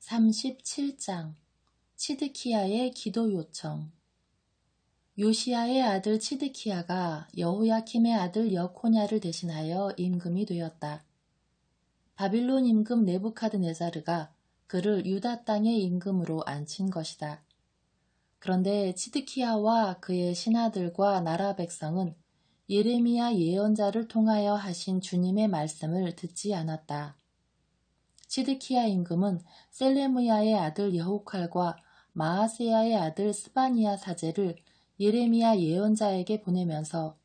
37장 치드키야의 기도 요청. 요시야의 아들 치드키야가 여호야킴의 아들 여코냐를 대신하여 임금이 되었다. 바빌론 임금 네부카드네자르가 그를 유다 땅의 임금으로 앉힌 것이다. 그런데 치드키야와 그의 신하들과 나라 백성은 예레미야 예언자를 통하여 하신 주님의 말씀을 듣지 않았다. 치드키야 임금은 셀레무야의 아들 여호칼과 마아세야의 아들 스바니야 사제를 예레미야 예언자에게 보내면서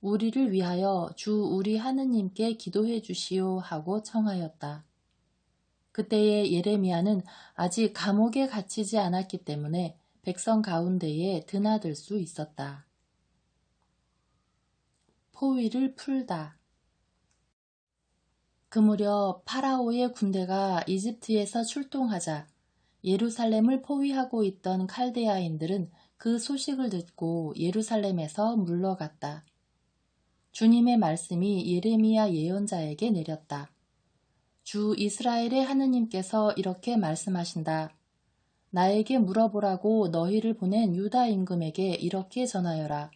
우리를 위하여 주 우리 하느님께 기도해 주시오 하고 청하였다. 그때의 예레미야는 아직 감옥에 갇히지 않았기 때문에 백성 가운데에 드나들 수 있었다. 포위를 풀다. 그 무렵 파라오의 군대가 이집트에서 출동하자 예루살렘을 포위하고 있던 칼데아인들은 그 소식을 듣고 예루살렘에서 물러갔다. 주님의 말씀이 예레미야 예언자에게 내렸다. 주 이스라엘의 하느님께서 이렇게 말씀하신다. 나에게 물어보라고 너희를 보낸 유다 임금에게 이렇게 전하여라.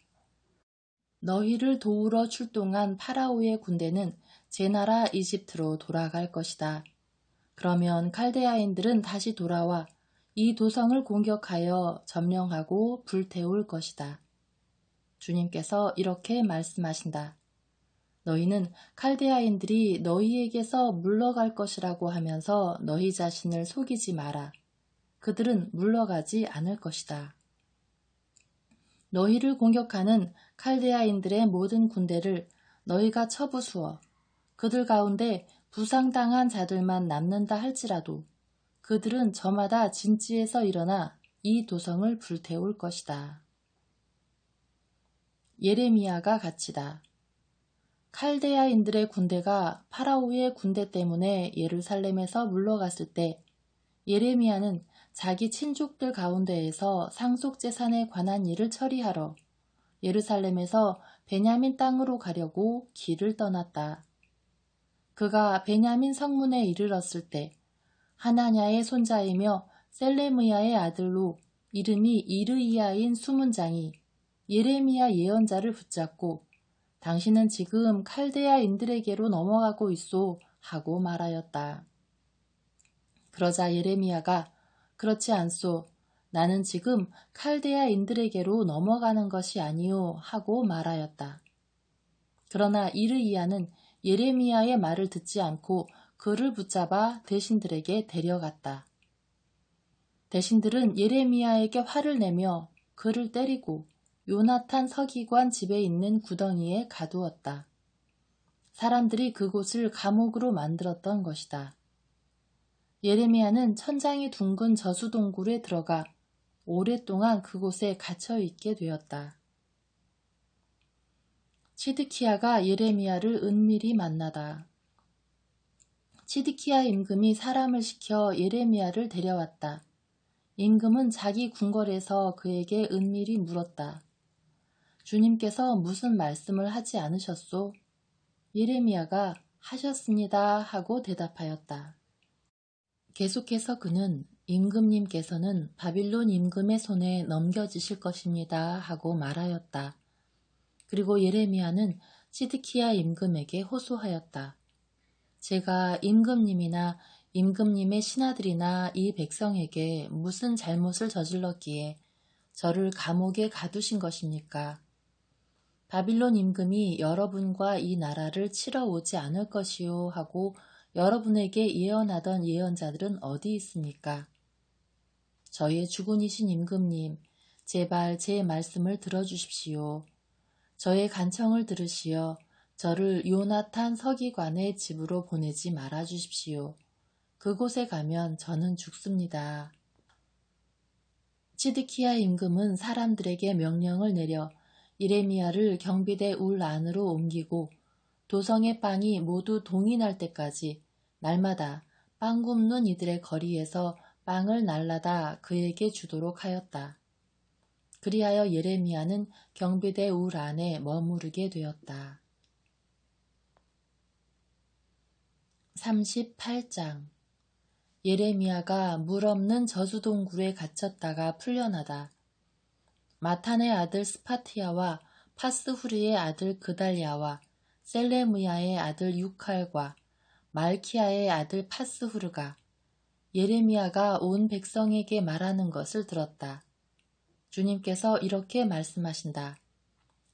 너희를 도우러 출동한 파라오의 군대는 제 나라 이집트로 돌아갈 것이다. 그러면 칼데아인들은 다시 돌아와 이 도성을 공격하여 점령하고 불태울 것이다. 주님께서 이렇게 말씀하신다. 너희는 칼데아인들이 너희에게서 물러갈 것이라고 하면서 너희 자신을 속이지 마라. 그들은 물러가지 않을 것이다. 너희를 공격하는 칼데아인들의 모든 군대를 너희가 쳐부수어 그들 가운데 부상당한 자들만 남는다 할지라도 그들은 저마다 진지에서 일어나 이 도성을 불태울 것이다. 예레미야가 갇히다. 칼데아인들의 군대가 파라오의 군대 때문에 예루살렘에서 물러갔을 때 예레미야는 자기 친족들 가운데에서 상속재산에 관한 일을 처리하러 예루살렘에서 베냐민 땅으로 가려고 길을 떠났다. 그가 베냐민 성문에 이르렀을 때 하나냐의 손자이며 셀레무야의 아들로 이름이 이르이야인 수문장이 예레미야 예언자를 붙잡고 당신은 지금 칼데아인들에게로 넘어가고 있소 하고 말하였다. 그러자 예레미야가 그렇지 않소. 나는 지금 칼데아인들에게로 넘어가는 것이 아니오 하고 말하였다. 그러나 이르이야는 예레미야의 말을 듣지 않고 그를 붙잡아 대신들에게 데려갔다. 대신들은 예레미야에게 화를 내며 그를 때리고 요나탄 서기관 집에 있는 구덩이에 가두었다. 사람들이 그곳을 감옥으로 만들었던 것이다. 예레미야는 천장이 둥근 저수동굴에 들어가 오랫동안 그곳에 갇혀 있게 되었다. 치드키야가 예레미야를 은밀히 만나다. 치드키야 임금이 사람을 시켜 예레미야를 데려왔다. 임금은 자기 궁궐에서 그에게 은밀히 물었다. 주님께서 무슨 말씀을 하지 않으셨소? 예레미야가 하셨습니다 하고 대답하였다. 계속해서 그는 임금님께서는 바빌론 임금의 손에 넘겨지실 것입니다 하고 말하였다. 그리고 예레미야는 치드키야 임금에게 호소하였다. 제가 임금님이나 임금님의 신하들이나 이 백성에게 무슨 잘못을 저질렀기에 저를 감옥에 가두신 것입니까? 바빌론 임금이 여러분과 이 나라를 치러 오지 않을 것이요 하고 여러분에게 예언하던 예언자들은 어디 있습니까? 저의 주군이신 임금님, 제발 제 말씀을 들어주십시오. 저의 간청을 들으시어 저를 요나탄 서기관의 집으로 보내지 말아 주십시오. 그곳에 가면 저는 죽습니다. 치드키야 임금은 사람들에게 명령을 내려 예레미야를 경비대 울 안으로 옮기고 도성의 빵이 모두 동이 날 때까지 날마다 빵 굽는 이들의 거리에서 빵을 날라다 그에게 주도록 하였다. 그리하여 예레미야는 경비대 울 안에 머무르게 되었다. 38장 예레미야가 물 없는 저수동굴에 갇혔다가 풀려나다. 마탄의 아들 스파티아와 파스후리의 아들 그달랴와 셀레무야의 아들 유칼과 말키야의 아들 파스후르가 예레미야가 온 백성에게 말하는 것을 들었다. 주님께서 이렇게 말씀하신다.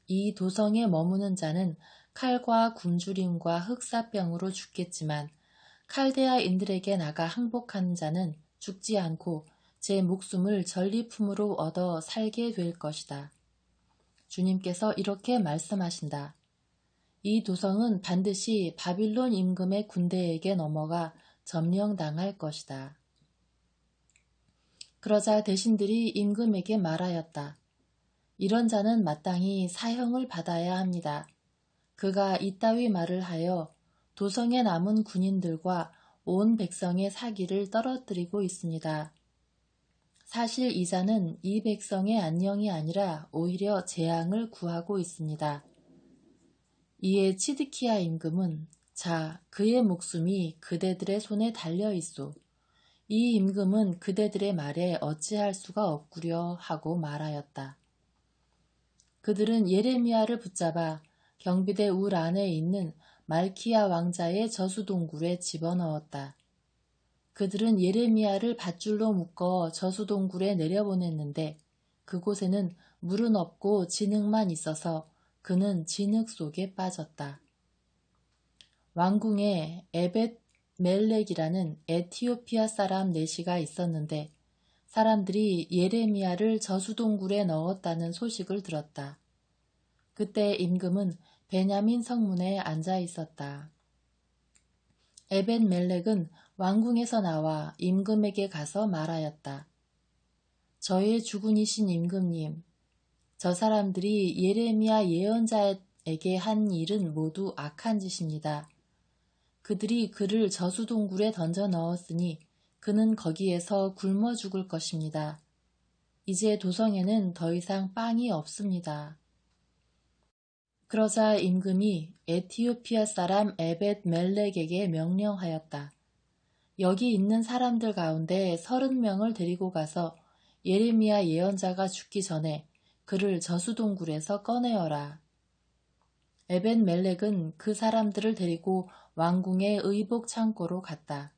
이 도성에 머무는 자는 칼과 굶주림과 흑사병으로 죽겠지만 칼데아인들에게 나가 항복하는 자는 죽지 않고 제 목숨을 전리품으로 얻어 살게 될 것이다. 주님께서 이렇게 말씀하신다. 이 도성은 반드시 바빌론 임금의 군대에게 넘어가 점령당할 것이다. 그러자 대신들이 임금에게 말하였다. 이런 자는 마땅히 사형을 받아야 합니다. 그가 이따위 말을 하여 도성에 남은 군인들과 온 백성의 사기를 떨어뜨리고 있습니다. 사실 이 자는 이 백성의 안녕이 아니라 오히려 재앙을 구하고 있습니다. 이에 치드키야 임금은 자, 그의 목숨이 그대들의 손에 달려 있소. 이 임금은 그대들의 말에 어찌할 수가 없구려 하고 말하였다. 그들은 예레미야를 붙잡아 경비대 울 안에 있는 말키야 왕자의 저수동굴에 집어넣었다. 그들은 예레미야를 밧줄로 묶어 저수동굴에 내려보냈는데 그곳에는 물은 없고 진흙만 있어서 그는 진흙 속에 빠졌다. 왕궁에 에벳 멜렉이라는 에티오피아 사람 내시가 있었는데 사람들이 예레미야를 저수동굴에 넣었다는 소식을 들었다. 그때 임금은 베냐민 성문에 앉아 있었다. 에벳 멜렉은 왕궁에서 나와 임금에게 가서 말하였다. 저의 주군이신 임금님, 저 사람들이 예레미야 예언자에게 한 일은 모두 악한 짓입니다. 그들이 그를 저수동굴에 던져 넣었으니 그는 거기에서 굶어 죽을 것입니다. 이제 도성에는 더 이상 빵이 없습니다. 그러자 임금이 에티오피아 사람 에벳 멜렉에게 명령하였다. 여기 있는 사람들 가운데 30명을 데리고 가서 예레미야 예언자가 죽기 전에 그를 저수동굴에서 꺼내어라. 에벳 멜렉은 그 사람들을 데리고 왕궁의 의복 창고로 갔다.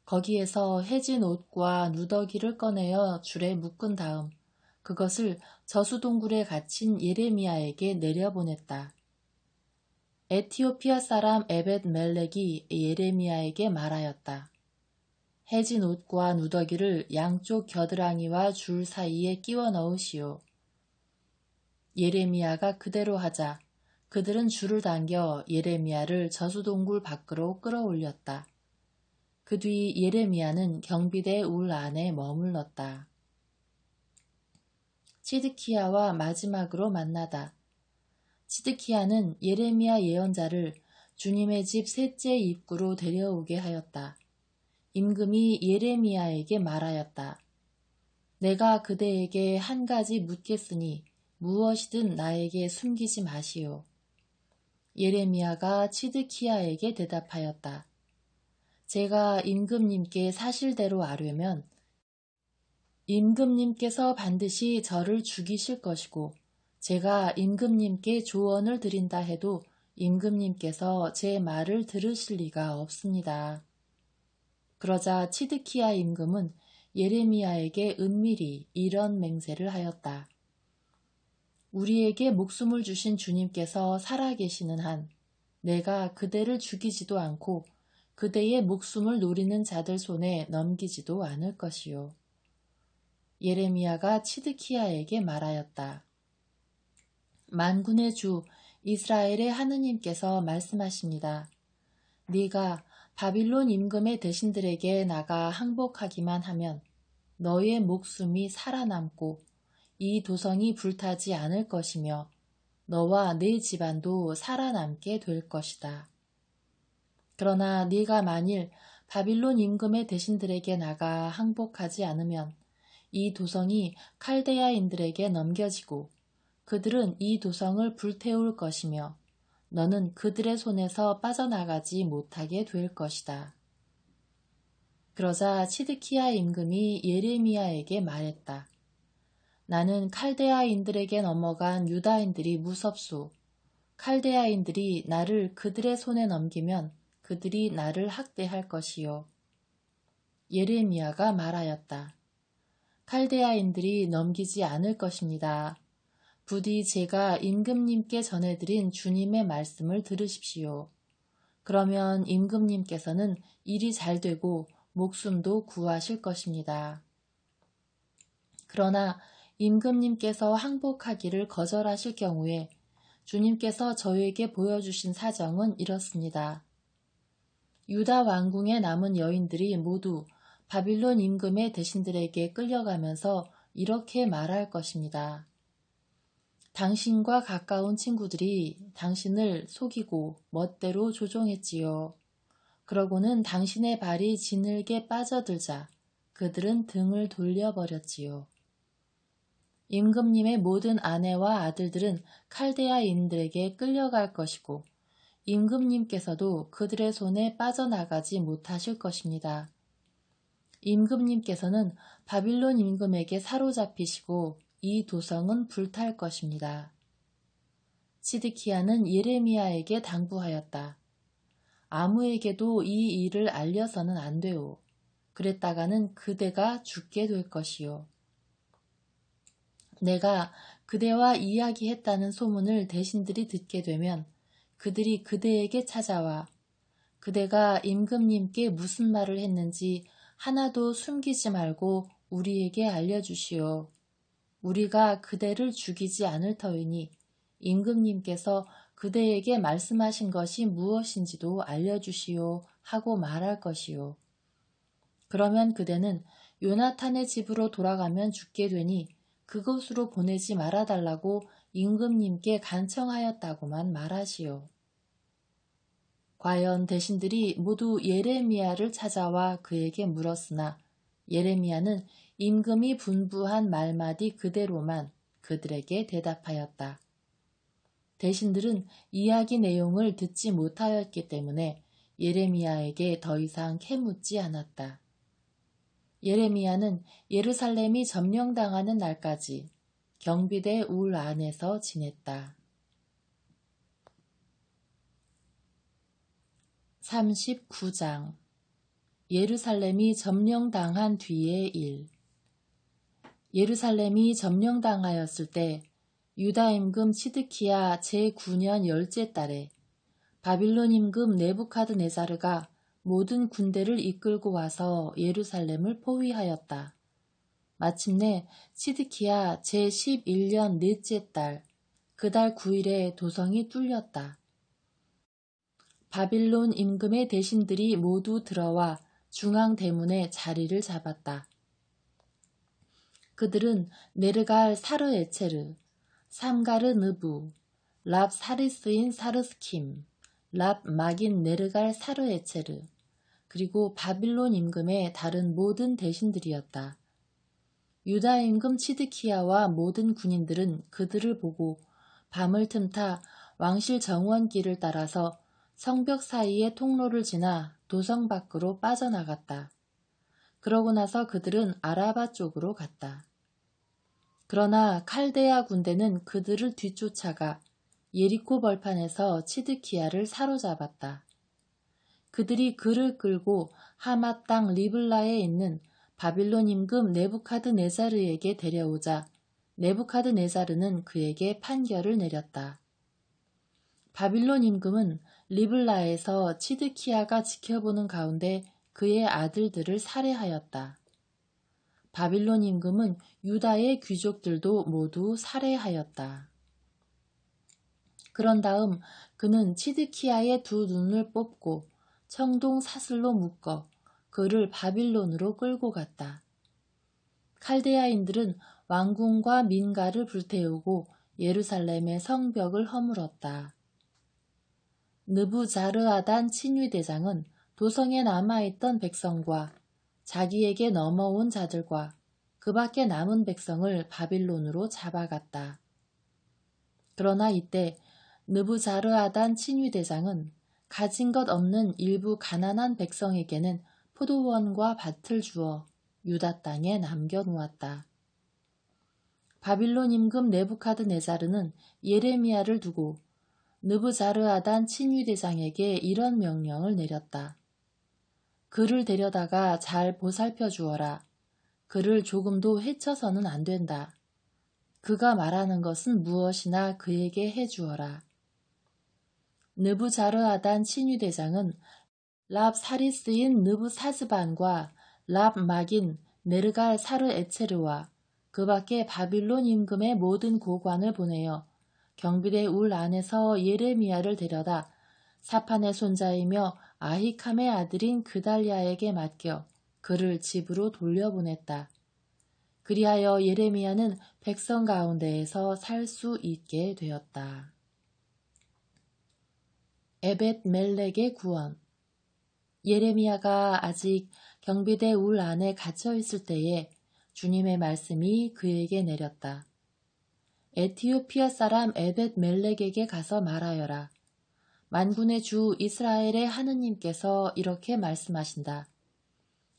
거기에서 해진 옷과 누더기를 꺼내어 줄에 묶은 다음 그것을 저수동굴에 갇힌 예레미야에게 내려보냈다. 에티오피아 사람 에벳 멜렉이 예레미야에게 말하였다. 해진 옷과 누더기를 양쪽 겨드랑이와 줄 사이에 끼워 넣으시오. 예레미야가 그대로 하자 그들은 줄을 당겨 예레미야를 저수동굴 밖으로 끌어올렸다. 그 뒤 예레미야는 경비대 울 안에 머물렀다. 치드키야와 마지막으로 만나다. 치드키야는 예레미야 예언자를 주님의 집 셋째 입구로 데려오게 하였다. 임금이 예레미야에게 말하였다. 내가 그대에게 한 가지 묻겠으니 무엇이든 나에게 숨기지 마시오. 예레미야가 치드키야에게 대답하였다. 제가 임금님께 사실대로 아뢰면 임금님께서 반드시 저를 죽이실 것이고 제가 임금님께 조언을 드린다 해도 임금님께서 제 말을 들으실 리가 없습니다. 그러자 치드키야 임금은 예레미야에게 은밀히 이런 맹세를 하였다. 우리에게 목숨을 주신 주님께서 살아계시는 한 내가 그대를 죽이지도 않고 그대의 목숨을 노리는 자들 손에 넘기지도 않을 것이요. 예레미야가 치드키야에게 말하였다. 만군의 주 이스라엘의 하느님께서 말씀하십니다. 네가 바빌론 임금의 대신들에게 나가 항복하기만 하면 너의 목숨이 살아남고 이 도성이 불타지 않을 것이며 너와 네 집안도 살아남게 될 것이다. 그러나 네가 만일 바빌론 임금의 대신들에게 나가 항복하지 않으면 이 도성이 칼데야인들에게 넘겨지고 그들은 이 도성을 불태울 것이며 너는 그들의 손에서 빠져나가지 못하게 될 것이다. 그러자 치드키야 임금이 예레미야에게 말했다. 나는 칼데아인들에게 넘어간 유다인들이 무섭소. 칼데아인들이 나를 그들의 손에 넘기면 그들이 나를 학대할 것이요. 예레미야가 말하였다. 칼데아인들이 넘기지 않을 것입니다. 부디 제가 임금님께 전해드린 주님의 말씀을 들으십시오. 그러면 임금님께서는 일이 잘 되고 목숨도 구하실 것입니다. 그러나 임금님께서 항복하기를 거절하실 경우에 주님께서 저에게 보여주신 사정은 이렇습니다. 유다 왕궁에 남은 여인들이 모두 바빌론 임금의 대신들에게 끌려가면서 이렇게 말할 것입니다. 당신과 가까운 친구들이 당신을 속이고 멋대로 조종했지요. 그러고는 당신의 발이 지늘게 빠져들자 그들은 등을 돌려버렸지요. 임금님의 모든 아내와 아들들은 칼데아인들에게 끌려갈 것이고 임금님께서도 그들의 손에 빠져나가지 못하실 것입니다. 임금님께서는 바빌론 임금에게 사로잡히시고 이 도성은 불탈 것입니다. 시드키야는 예레미야에게 당부하였다. 아무에게도 이 일을 알려서는 안 돼요. 그랬다가는 그대가 죽게 될 것이요. 내가 그대와 이야기했다는 소문을 대신들이 듣게 되면 그들이 그대에게 찾아와 그대가 임금님께 무슨 말을 했는지 하나도 숨기지 말고 우리에게 알려주시오. 우리가 그대를 죽이지 않을 터이니 임금님께서 그대에게 말씀하신 것이 무엇인지도 알려주시오 하고 말할 것이요. 그러면 그대는 요나탄의 집으로 돌아가면 죽게 되니 그곳으로 보내지 말아달라고 임금님께 간청하였다고만 말하시오. 과연 대신들이 모두 예레미야를 찾아와 그에게 물었으나 예레미야는 임금이 분부한 말마디 그대로만 그들에게 대답하였다. 대신들은 이야기 내용을 듣지 못하였기 때문에 예레미야에게 더 이상 캐묻지 않았다. 예레미야는 예루살렘이 점령당하는 날까지 경비대 울 안에서 지냈다. 39장 예루살렘이 점령당한 뒤의 일. 예루살렘이 점령당하였을 때 유다 임금 시드키야 제9년 10째 달에 바빌론 임금 네부카드네자르가 모든 군대를 이끌고 와서 예루살렘을 포위하였다. 마침내 시드키야 제11년 넷째 달, 그달 9일에 도성이 뚫렸다. 바빌론 임금의 대신들이 모두 들어와 중앙대문에 자리를 잡았다. 그들은 네르갈 사르에체르, 삼가르 느부, 랍 사리스인 사르스킴, 랍 마긴 네르갈 사르에체르, 그리고 바빌론 임금의 다른 모든 대신들이었다. 유다 임금 치드키야와 모든 군인들은 그들을 보고 밤을 틈타 왕실 정원길을 따라서 성벽 사이의 통로를 지나 도성 밖으로 빠져나갔다. 그러고 나서 그들은 아라바 쪽으로 갔다. 그러나 칼데아 군대는 그들을 뒤쫓아가 예리코 벌판에서 치드키야를 사로잡았다. 그들이 그를 끌고 하맛 땅 리블라에 있는 바빌론 임금 네부카드네자르에게 데려오자 네부카드네자르는 그에게 판결을 내렸다. 바빌론 임금은 리블라에서 치드키야가 지켜보는 가운데 그의 아들들을 살해하였다. 바빌론 임금은 유다의 귀족들도 모두 살해하였다. 그런 다음 그는 치드키야의 두 눈을 뽑고 청동 사슬로 묶어 그를 바빌론으로 끌고 갔다. 칼데아인들은 왕궁과 민가를 불태우고 예루살렘의 성벽을 허물었다. 느부자르아단 친위대장은 도성에 남아있던 백성과 자기에게 넘어온 자들과 그 밖에 남은 백성을 바빌론으로 잡아갔다. 그러나 이때 느부자르아단 친위대장은 가진 것 없는 일부 가난한 백성에게는 포도원과 밭을 주어 유다 땅에 남겨놓았다. 바빌론 임금 네부카드네자르는 예레미야를 두고 느부자르아단 친위대장에게 이런 명령을 내렸다. 그를 데려다가 잘 보살펴 주어라. 그를 조금도 해쳐서는 안 된다. 그가 말하는 것은 무엇이나 그에게 해주어라. 느부자르아단 친위대장은 랍사리스인 느부사즈반과 랍막인 네르갈 사르 에체르와 그 밖에 바빌론 임금의 모든 고관을 보내어 경비대 울 안에서 예레미야를 데려다 사판의 손자이며 아히캄의 아들인 그달랴에게 맡겨 그를 집으로 돌려보냈다. 그리하여 예레미야는 백성 가운데에서 살 수 있게 되었다. 에벳 멜렉의 구원. 예레미야가 아직 경비대 울 안에 갇혀 있을 때에 주님의 말씀이 그에게 내렸다. 에티오피아 사람 에벳 멜렉에게 가서 말하여라. 만군의 주 이스라엘의 하느님께서 이렇게 말씀하신다.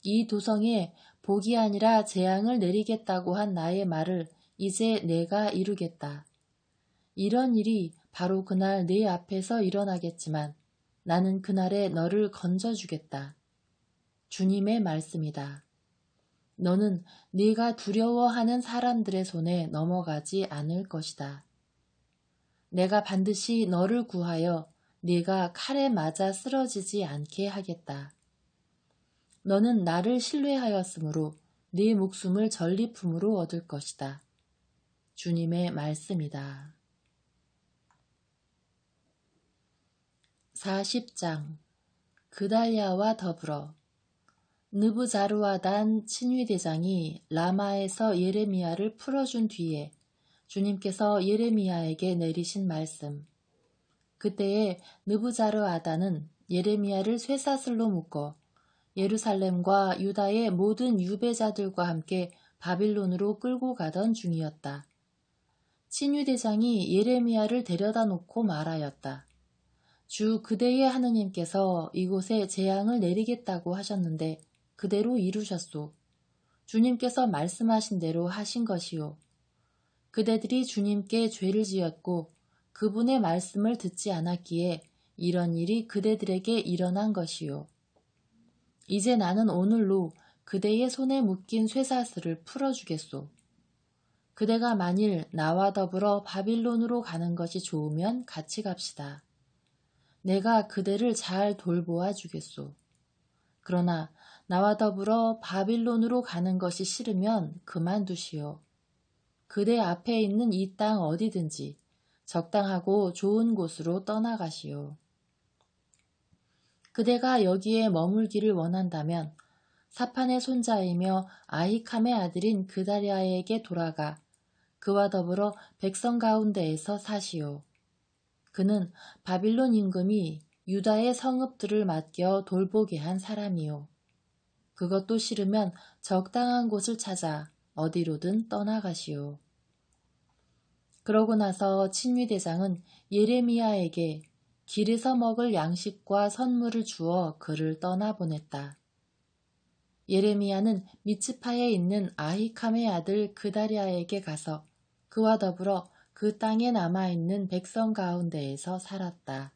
이 도성에 복이 아니라 재앙을 내리겠다고 한 나의 말을 이제 내가 이루겠다. 이런 일이 바로 그날 네 앞에서 일어나겠지만 나는 그날에 너를 건져주겠다. 주님의 말씀이다. 너는 네가 두려워하는 사람들의 손에 넘어가지 않을 것이다. 내가 반드시 너를 구하여 네가 칼에 맞아 쓰러지지 않게 하겠다. 너는 나를 신뢰하였으므로 네 목숨을 전리품으로 얻을 것이다. 주님의 말씀이다. 40장 그달랴와 더불어 느부자르아단 친위대장이 라마에서 예레미야를 풀어준 뒤에 주님께서 예레미야에게 내리신 말씀. 그때에 느부자르아단은 예레미야를 쇠사슬로 묶어 예루살렘과 유다의 모든 유배자들과 함께 바빌론으로 끌고 가던 중이었다. 친위대장이 예레미야를 데려다 놓고 말하였다. 주 그대의 하느님께서 이곳에 재앙을 내리겠다고 하셨는데 그대로 이루셨소. 주님께서 말씀하신 대로 하신 것이요. 그대들이 주님께 죄를 지었고 그분의 말씀을 듣지 않았기에 이런 일이 그대들에게 일어난 것이요. 이제 나는 오늘로 그대의 손에 묶인 쇠사슬을 풀어주겠소. 그대가 만일 나와 더불어 바빌론으로 가는 것이 좋으면 같이 갑시다. 내가 그대를 잘 돌보아 주겠소. 그러나 나와 더불어 바빌론으로 가는 것이 싫으면 그만두시오. 그대 앞에 있는 이 땅 어디든지 적당하고 좋은 곳으로 떠나가시오. 그대가 여기에 머물기를 원한다면 사판의 손자이며 아히캄의 아들인 그달랴에게 돌아가 그와 더불어 백성 가운데에서 사시오. 그는 바빌론 임금이 유다의 성읍들을 맡겨 돌보게 한 사람이요. 그것도 싫으면 적당한 곳을 찾아 어디로든 떠나가시오. 그러고 나서 친위대장은 예레미야에게 길에서 먹을 양식과 선물을 주어 그를 떠나보냈다. 예레미야는 미츠파에 있는 아히캄의 아들 그달랴에게 가서 그와 더불어 그 땅에 남아있는 백성 가운데에서 살았다.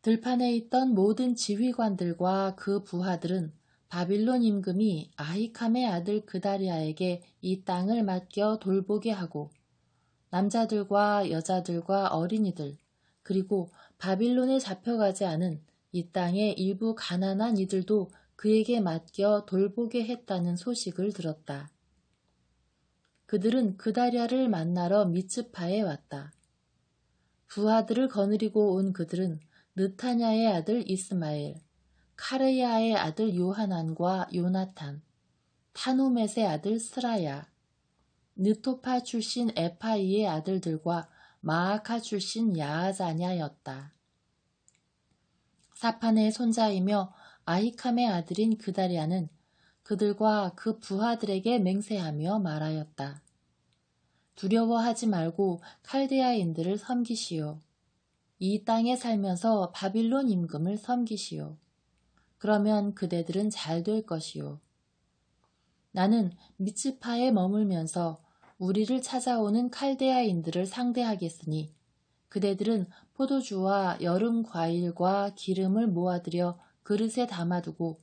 들판에 있던 모든 지휘관들과 그 부하들은 바빌론 임금이 아히캄의 아들 그달랴에게 이 땅을 맡겨 돌보게 하고 남자들과 여자들과 어린이들 그리고 바빌론에 잡혀가지 않은 이 땅의 일부 가난한 이들도 그에게 맡겨 돌보게 했다는 소식을 들었다. 그들은 그달랴를 만나러 미츠파에 왔다. 부하들을 거느리고 온 그들은 느타냐의 아들 이스마엘, 카르야의 아들 요하난과 요나탄, 타누멧의 아들 스라야, 느토파 출신 에파이의 아들들과 마아카 출신 야하자냐였다. 사판의 손자이며 아히캄의 아들인 그달랴는 그들과 그 부하들에게 맹세하며 말하였다. 두려워하지 말고 칼데아인들을 섬기시오. 이 땅에 살면서 바빌론 임금을 섬기시오. 그러면 그대들은 잘 될 것이요. 나는 미츠파에 머물면서 우리를 찾아오는 칼데아인들을 상대하겠으니 그대들은 포도주와 여름 과일과 기름을 모아들여 그릇에 담아두고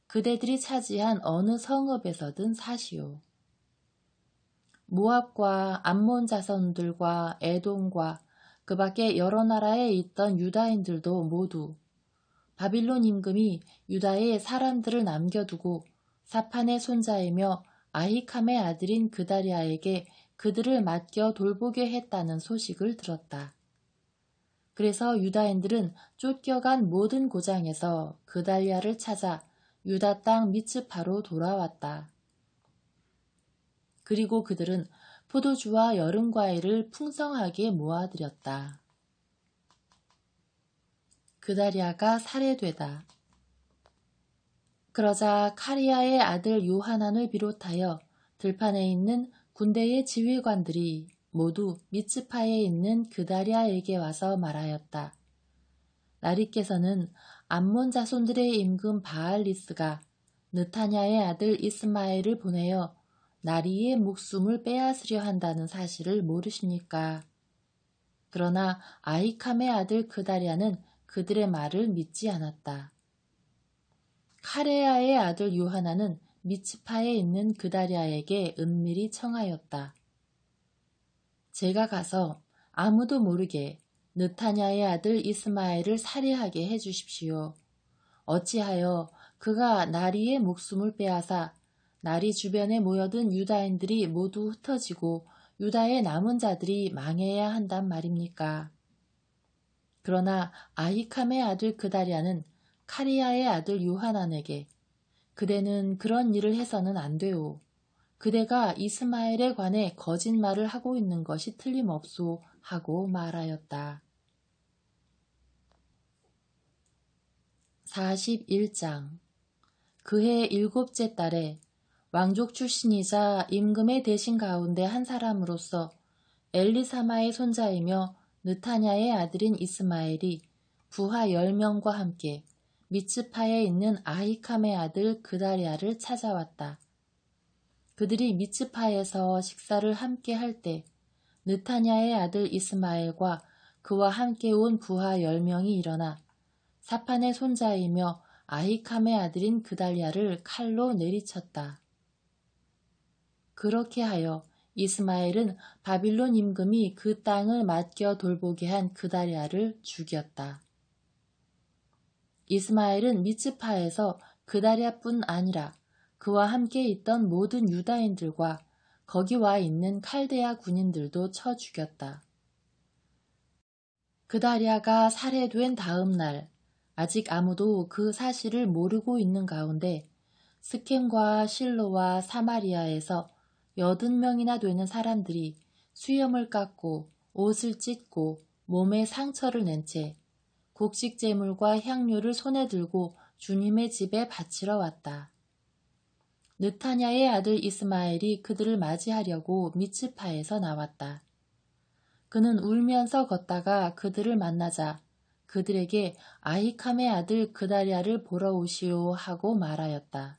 그대들이 차지한 어느 성읍에서든 사시오. 모압과 암몬 자손들과 에돔과 그 밖에 여러 나라에 있던 유다인들도 모두 바빌론 임금이 유다에 사람들을 남겨두고 사판의 손자이며 아히캄의 아들인 그다리아에게 그들을 맡겨 돌보게 했다는 소식을 들었다. 그래서 유다인들은 쫓겨간 모든 고장에서 그달리아를 찾아 유다 땅 미츠파로 돌아왔다. 그리고 그들은 포도주와 여름 과일을 풍성하게 모아들였다. 그달리아가 살해되다. 그러자 카리아의 아들 요하난을 비롯하여 들판에 있는 군대의 지휘관들이 모두 미츠파에 있는 그다리아에게 와서 말하였다. 나리께서는 암몬 자손들의 임금 바알리스가 느타냐의 아들 이스마엘을 보내어 나리의 목숨을 빼앗으려 한다는 사실을 모르십니까? 그러나 아히캄의 아들 그다리아는 그들의 말을 믿지 않았다. 카레아의 아들 요하나는 미츠파에 있는 그다리아에게 은밀히 청하였다. 제가 가서 아무도 모르게 느타냐의 아들 이스마엘을 살해하게 해주십시오. 어찌하여 그가 나리의 목숨을 빼앗아 나리 주변에 모여든 유다인들이 모두 흩어지고 유다의 남은 자들이 망해야 한단 말입니까? 그러나 아히캄의 아들 그다리아는 카리아의 아들 요하난에게 그대는 그런 일을 해서는 안 돼오. 그대가 이스마엘에 관해 거짓말을 하고 있는 것이 틀림없소 하고 말하였다. 41장 그해 7째 달에 왕족 출신이자 임금의 대신 가운데 한 사람으로서 엘리사마의 손자이며 느타냐의 아들인 이스마엘이 부하 10명과 함께 미츠파에 있는 아히캄의 아들 그다리아를 찾아왔다. 그들이 미츠파에서 식사를 함께 할 때 느타냐의 아들 이스마엘과 그와 함께 온 부하 10명이 일어나 사판의 손자이며 아히캄의 아들인 그달리아를 칼로 내리쳤다. 그렇게 하여 이스마엘은 바빌론 임금이 그 땅을 맡겨 돌보게 한 그달리아를 죽였다. 이스마엘은 미츠파에서 그달리아뿐 아니라 그와 함께 있던 모든 유다인들과 거기 와 있는 칼데아 군인들도 쳐 죽였다. 그달리아가 살해된 다음 날 아직 아무도 그 사실을 모르고 있는 가운데 스켐과 실로와 사마리아에서 80명이나 되는 사람들이 수염을 깎고 옷을 찢고 몸에 상처를 낸 채 곡식 제물과 향료를 손에 들고 주님의 집에 바치러 왔다. 느타냐의 아들 이스마엘이 그들을 맞이하려고 미츠파에서 나왔다. 그는 울면서 걷다가 그들을 만나자 그들에게 아히캄의 아들 그다리아를 보러 오시오 하고 말하였다.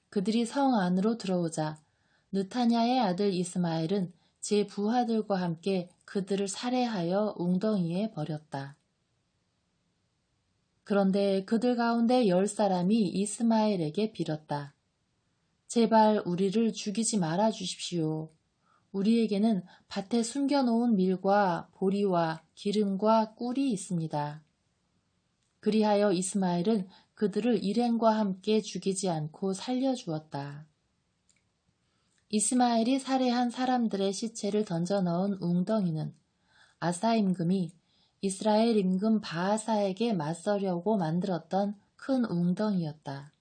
그들이 성 안으로 들어오자 느타냐의 아들 이스마엘은 제 부하들과 함께 그들을 살해하여 웅덩이에 버렸다. 그런데 그들 가운데 10사람이 이스마엘에게 빌었다. 제발 우리를 죽이지 말아 주십시오. 우리에게는 밭에 숨겨놓은 밀과 보리와 기름과 꿀이 있습니다. 그리하여 이스마엘은 그들을 일행과 함께 죽이지 않고 살려주었다. 이스마엘이 살해한 사람들의 시체를 던져 넣은 웅덩이는 아사 임금이 이스라엘 임금 바하사에게 맞서려고 만들었던 큰 웅덩이였다.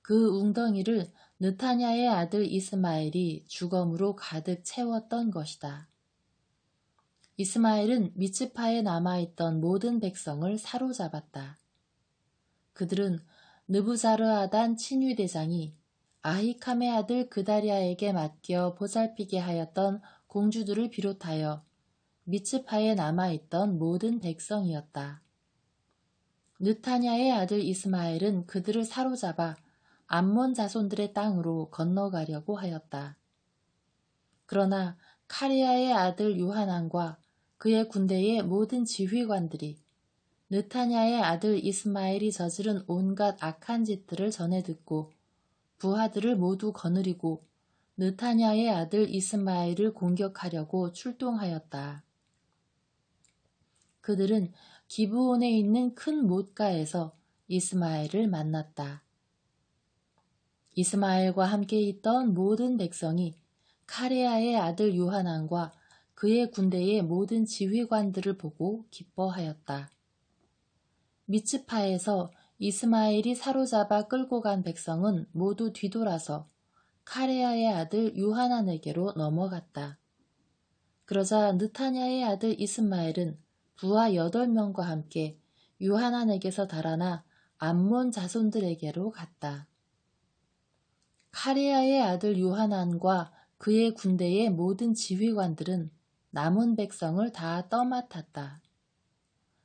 그 웅덩이를 느타냐의 아들 이스마엘이 주검으로 가득 채웠던 것이다. 이스마엘은 미츠파에 남아있던 모든 백성을 사로잡았다. 그들은 느부자르아단 친위대장이 아히캄의 아들 그다리아에게 맡겨 보살피게 하였던 공주들을 비롯하여 미츠파에 남아있던 모든 백성이었다. 느타냐의 아들 이스마엘은 그들을 사로잡아 암몬 자손들의 땅으로 건너가려고 하였다. 그러나 카레아의 아들 요하난과 그의 군대의 모든 지휘관들이 느타냐의 아들 이스마엘이 저지른 온갖 악한 짓들을 전해 듣고 부하들을 모두 거느리고 느타냐의 아들 이스마엘을 공격하려고 출동하였다. 그들은 기브온에 있는 큰 못가에서 이스마엘을 만났다. 이스마엘과 함께 있던 모든 백성이 카레아의 아들 요하난과 그의 군대의 모든 지휘관들을 보고 기뻐하였다. 미츠파에서 이스마엘이 사로잡아 끌고 간 백성은 모두 뒤돌아서 카레아의 아들 요하난에게로 넘어갔다. 그러자 느타냐의 아들 이스마엘은 부하 8명과 함께 요하난에게서 달아나 암몬 자손들에게로 갔다. 카레아의 아들 요하난과 그의 군대의 모든 지휘관들은 남은 백성을 다 떠맡았다.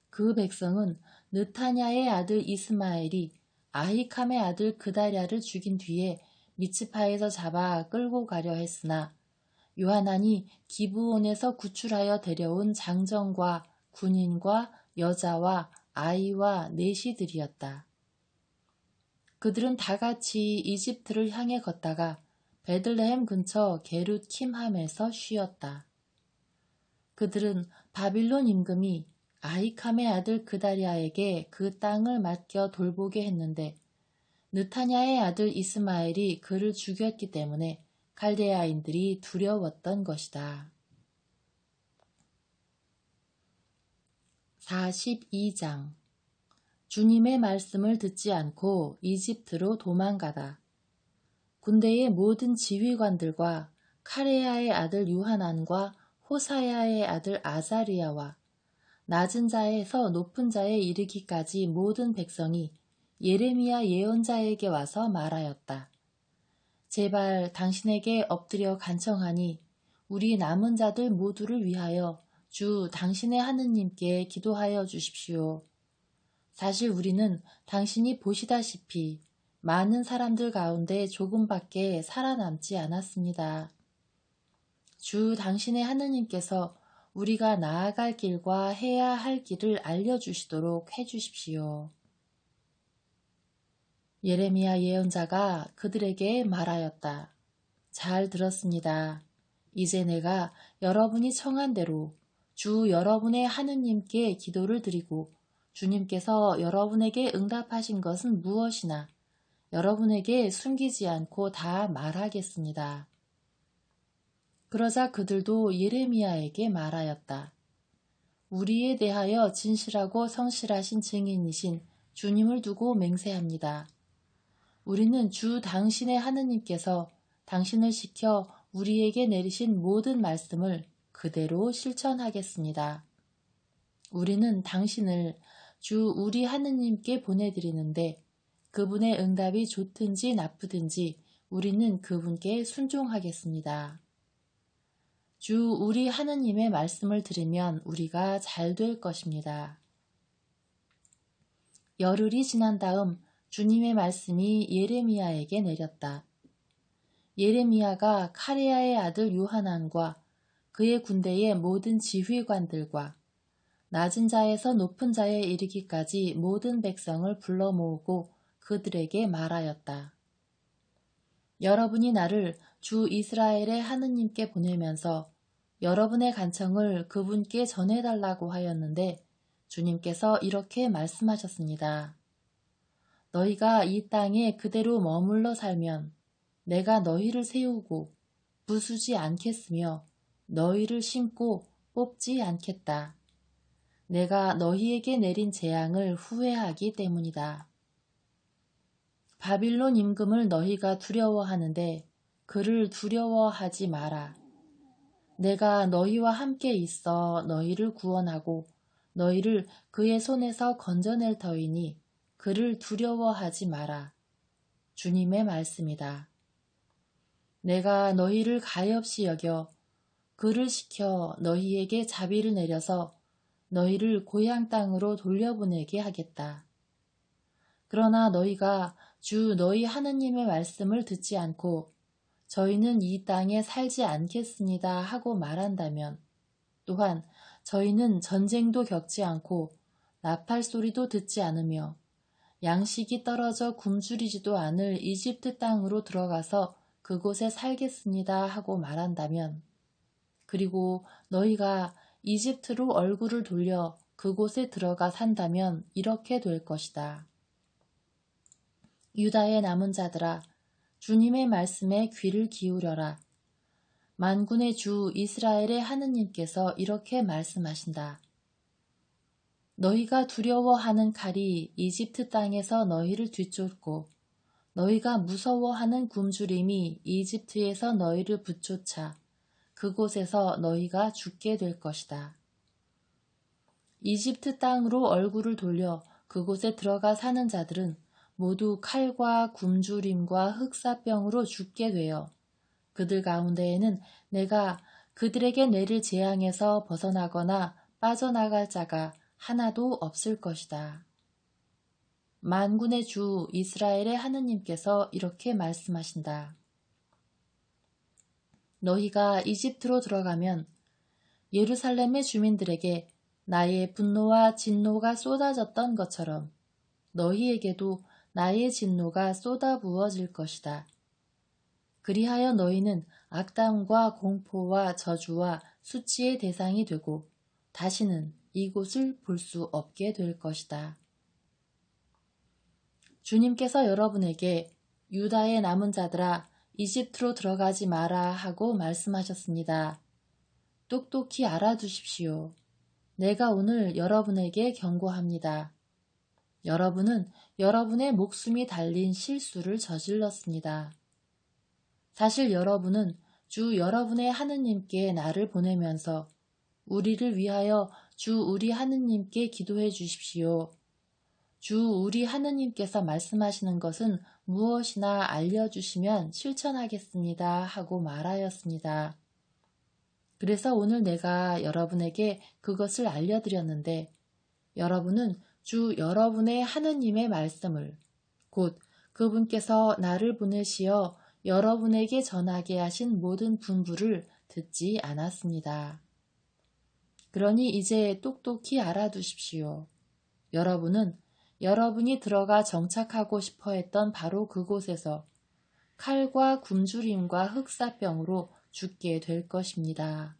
그 백성은 느타냐의 아들 이스마엘이 아히캄의 아들 그다랴를 죽인 뒤에 미츠파에서 잡아 끌고 가려 했으나 요하난이 기브온에서 구출하여 데려온 장정과 군인과 여자와 아이와 내시들이었다. 그들은 다 같이 이집트를 향해 걷다가 베들레헴 근처 게룻 킴함에서 쉬었다. 그들은 바빌론 임금이 아히캄의 아들 그다랴에게 그 땅을 맡겨 돌보게 했는데 느타냐의 아들 이스마엘이 그를 죽였기 때문에 갈대아인들이 두려웠던 것이다. 42장 주님의 말씀을 듣지 않고 이집트로 도망가다. 군대의 모든 지휘관들과 카레야의 아들 요하난과 호사야의 아들 아자리야와 낮은 자에서 높은 자에 이르기까지 모든 백성이 예레미야 예언자에게 와서 말하였다. 제발 당신에게 엎드려 간청하니 우리 남은 자들 모두를 위하여 주 당신의 하느님께 기도하여 주십시오. 사실 우리는 당신이 보시다시피 많은 사람들 가운데 조금밖에 살아남지 않았습니다. 주 당신의 하느님께서 우리가 나아갈 길과 해야 할 길을 알려주시도록 해주십시오. 예레미야 예언자가 그들에게 말하였다. 잘 들었습니다. 이제 내가 여러분이 청한 대로 주 여러분의 하느님께 기도를 드리고 주님께서 여러분에게 응답하신 것은 무엇이나 여러분에게 숨기지 않고 다 말하겠습니다. 그러자 그들도 예레미야에게 말하였다. 우리에 대하여 진실하고 성실하신 증인이신 주님을 두고 맹세합니다. 우리는 주 당신의 하느님께서 당신을 시켜 우리에게 내리신 모든 말씀을 그대로 실천하겠습니다. 우리는 당신을 주 우리 하느님께 보내드리는데 그분의 응답이 좋든지 나쁘든지 우리는 그분께 순종하겠습니다. 주 우리 하느님의 말씀을 들으면 우리가 잘 될 것입니다. 열흘이 지난 다음 주님의 말씀이 예레미야에게 내렸다. 예레미야가 카레야의 아들 요하난과 그의 군대의 모든 지휘관들과 낮은 자에서 높은 자에 이르기까지 모든 백성을 불러 모으고 그들에게 말하였다. 여러분이 나를 주 이스라엘의 하느님께 보내면서 여러분의 간청을 그분께 전해달라고 하였는데 주님께서 이렇게 말씀하셨습니다. 너희가 이 땅에 그대로 머물러 살면 내가 너희를 세우고 부수지 않겠으며 너희를 심고 뽑지 않겠다. 내가 너희에게 내린 재앙을 후회하기 때문이다. 바빌론 임금을 너희가 두려워하는데 그를 두려워하지 마라. 내가 너희와 함께 있어 너희를 구원하고 너희를 그의 손에서 건져낼 터이니 그를 두려워하지 마라. 주님의 말씀이다. 내가 너희를 가엾이 여겨 그를 시켜 너희에게 자비를 내려서 너희를 고향 땅으로 돌려보내게 하겠다. 그러나 너희가 주 너희 하느님의 말씀을 듣지 않고 저희는 이 땅에 살지 않겠습니다 하고 말한다면, 또한 저희는 전쟁도 겪지 않고 나팔 소리도 듣지 않으며 양식이 떨어져 굶주리지도 않을 이집트 땅으로 들어가서 그곳에 살겠습니다 하고 말한다면, 그리고 너희가 이집트로 얼굴을 돌려 그곳에 들어가 산다면 이렇게 될 것이다. 유다의 남은 자들아, 주님의 말씀에 귀를 기울여라. 만군의 주 이스라엘의 하느님께서 이렇게 말씀하신다. 너희가 두려워하는 칼이 이집트 땅에서 너희를 뒤쫓고 너희가 무서워하는 굶주림이 이집트에서 너희를 붙쫓아 그곳에서 너희가 죽게 될 것이다. 이집트 땅으로 얼굴을 돌려 그곳에 들어가 사는 자들은 모두 칼과 굶주림과 흑사병으로 죽게 되어 그들 가운데에는 내가 그들에게 내릴 재앙에서 벗어나거나 빠져나갈 자가 하나도 없을 것이다. 만군의 주 이스라엘의 하느님께서 이렇게 말씀하신다. 너희가 이집트로 들어가면 예루살렘의 주민들에게 나의 분노와 진노가 쏟아졌던 것처럼 너희에게도 나의 진노가 쏟아 부어질 것이다. 그리하여 너희는 악담과 공포와 저주와 수치의 대상이 되고 다시는 이곳을 볼 수 없게 될 것이다. 주님께서 여러분에게 유다의 남은 자들아 이집트로 들어가지 마라 하고 말씀하셨습니다. 똑똑히 알아두십시오. 내가 오늘 여러분에게 경고합니다. 여러분은 여러분의 목숨이 달린 실수를 저질렀습니다. 사실 여러분은 주 여러분의 하느님께 나를 보내면서 우리를 위하여 주 우리 하느님께 기도해 주십시오. 주 우리 하느님께서 말씀하시는 것은 무엇이나 알려주시면 실천하겠습니다 하고 말하였습니다. 그래서 오늘 내가 여러분에게 그것을 알려드렸는데 여러분은 주 여러분의 하느님의 말씀을 곧 그분께서 나를 보내시어 여러분에게 전하게 하신 모든 분부를 듣지 않았습니다. 그러니 이제 똑똑히 알아두십시오. 여러분은 여러분이 들어가 정착하고 싶어 했던 바로 그곳에서 칼과 굶주림과 흑사병으로 죽게 될 것입니다.